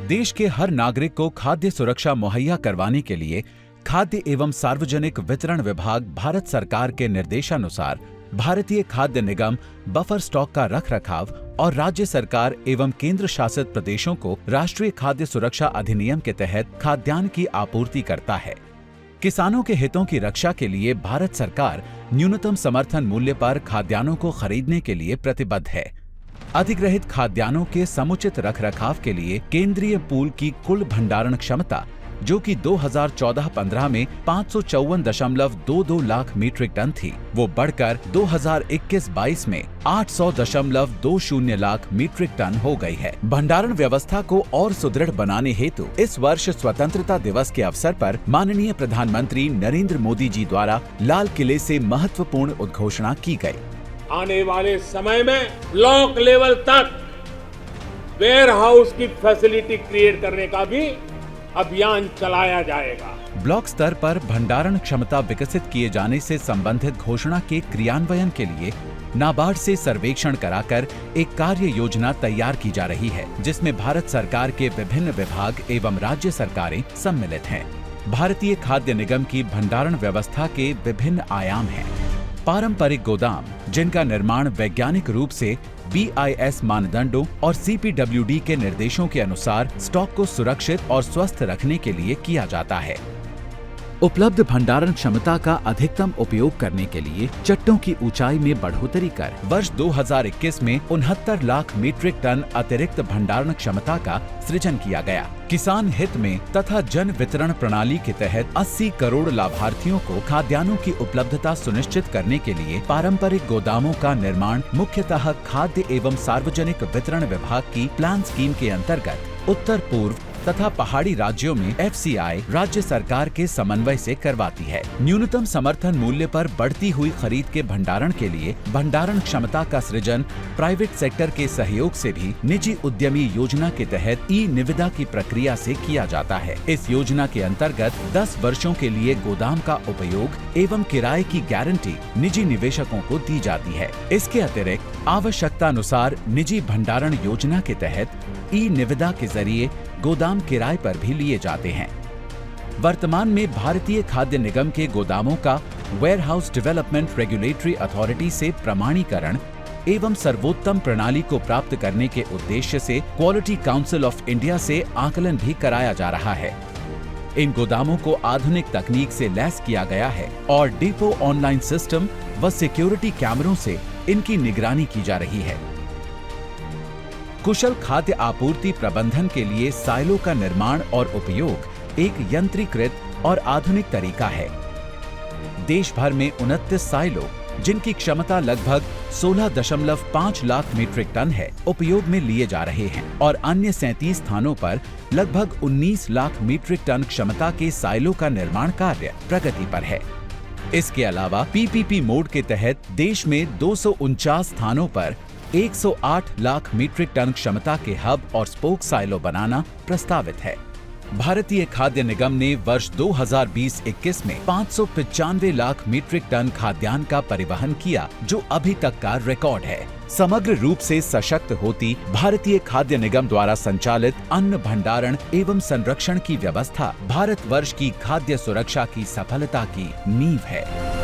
देश के हर नागरिक को खाद्य सुरक्षा मुहैया करवाने के लिए खाद्य एवं सार्वजनिक वितरण विभाग भारत सरकार के निर्देशानुसार भारतीय खाद्य निगम बफर स्टॉक का रखरखाव और राज्य सरकार एवं केंद्र शासित प्रदेशों को राष्ट्रीय खाद्य सुरक्षा अधिनियम के तहत खाद्यान्न की आपूर्ति करता है। किसानों के हितों की रक्षा के लिए भारत सरकार न्यूनतम समर्थन मूल्य पर खाद्यान्नों को खरीदने के लिए प्रतिबद्ध है। अधिग्रहित खाद्यान्नों के समुचित रखरखाव के लिए केंद्रीय पूल की कुल भंडारण क्षमता, जो कि 2014-15 में 554.22 लाख मीट्रिक टन थी, वो बढ़कर 2021-22 में 800.20 लाख मीट्रिक टन हो गई है। भंडारण व्यवस्था को और सुदृढ़ बनाने हेतु इस वर्ष स्वतंत्रता दिवस के अवसर पर माननीय प्रधानमंत्री नरेंद्र मोदी जी द्वारा लाल किले से महत्वपूर्ण उद्घोषणा की गई। आने वाले समय में ब्लॉक लेवल तक वेयर हाउस की फैसिलिटी क्रिएट करने का भी अभियान चलाया जाएगा। ब्लॉक स्तर पर भंडारण क्षमता विकसित किए जाने से संबंधित घोषणा के क्रियान्वयन के लिए नाबार्ड से सर्वेक्षण कराकर एक कार्य योजना तैयार की जा रही है, जिसमें भारत सरकार के विभिन्न विभाग एवं राज्य सरकारें सम्मिलित हैं। भारतीय खाद्य निगम की भंडारण व्यवस्था के विभिन्न आयाम हैं। पारंपरिक गोदाम, जिनका निर्माण वैज्ञानिक रूप से BIS मानदंडों और CPWD के निर्देशों के अनुसार स्टॉक को सुरक्षित और स्वस्थ रखने के लिए किया जाता है। उपलब्ध भंडारण क्षमता का अधिकतम उपयोग करने के लिए चट्टों की ऊंचाई में बढ़ोतरी कर वर्ष 2021 में 69 लाख मीट्रिक टन अतिरिक्त भंडारण क्षमता का सृजन किया गया। किसान हित में तथा जन वितरण प्रणाली के तहत 80 करोड़ लाभार्थियों को खाद्यान्नों की उपलब्धता सुनिश्चित करने के लिए पारंपरिक गोदामों का निर्माण मुख्यतः खाद्य एवं सार्वजनिक वितरण विभाग की प्लान स्कीम के अंतर्गत उत्तर पूर्व तथा पहाड़ी राज्यों में FCI राज्य सरकार के समन्वय से करवाती है। न्यूनतम समर्थन मूल्य पर बढ़ती हुई खरीद के भंडारण के लिए भंडारण क्षमता का सृजन प्राइवेट सेक्टर के सहयोग से भी निजी उद्यमी योजना के तहत निविदा की प्रक्रिया से किया जाता है। इस योजना के अंतर्गत 10 वर्षों के लिए गोदाम का उपयोग एवं किराए की गारंटी निजी निवेशकों को दी जाती है। इसके अतिरिक्त आवश्यकता अनुसार निजी भंडारण योजना के तहत निविदा के जरिए गोदाम किराए पर भी लिए जाते हैं। वर्तमान में भारतीय खाद्य निगम के गोदामों का warehouse development regulatory authority से प्रमाणीकरण एवं सर्वोत्तम प्रणाली को प्राप्त करने के उद्देश्य से क्वालिटी काउंसिल ऑफ इंडिया से आकलन भी कराया जा रहा है। इन गोदामों को आधुनिक तकनीक से लैस किया गया है और डिपो ऑनलाइन सिस्टम व सिक्योरिटी कैमरों से इनकी निगरानी की जा रही है। कुशल खाद्य आपूर्ति प्रबंधन के लिए साइलो का निर्माण और उपयोग एक यंत्रीकृत और आधुनिक तरीका है। देश भर में 29 साइलो, जिनकी क्षमता लगभग 16.5 लाख मीट्रिक टन है, उपयोग में लिए जा रहे हैं और अन्य 37 स्थानों पर लगभग 19 लाख मीट्रिक टन क्षमता के साइलो का निर्माण कार्य प्रगति पर है। इसके अलावा PPP मोड के तहत देश में 249 स्थानों पर 108 लाख मीट्रिक टन क्षमता के हब और स्पोक साइलो बनाना प्रस्तावित है। भारतीय खाद्य निगम ने वर्ष 2020-21 में 595 लाख मीट्रिक टन खाद्यान्न का परिवहन किया, जो अभी तक का रिकॉर्ड है। समग्र रूप से सशक्त होती भारतीय खाद्य निगम द्वारा संचालित अन्न भंडारण एवं संरक्षण की व्यवस्था भारतवर्ष की खाद्य सुरक्षा की सफलता की नींव है।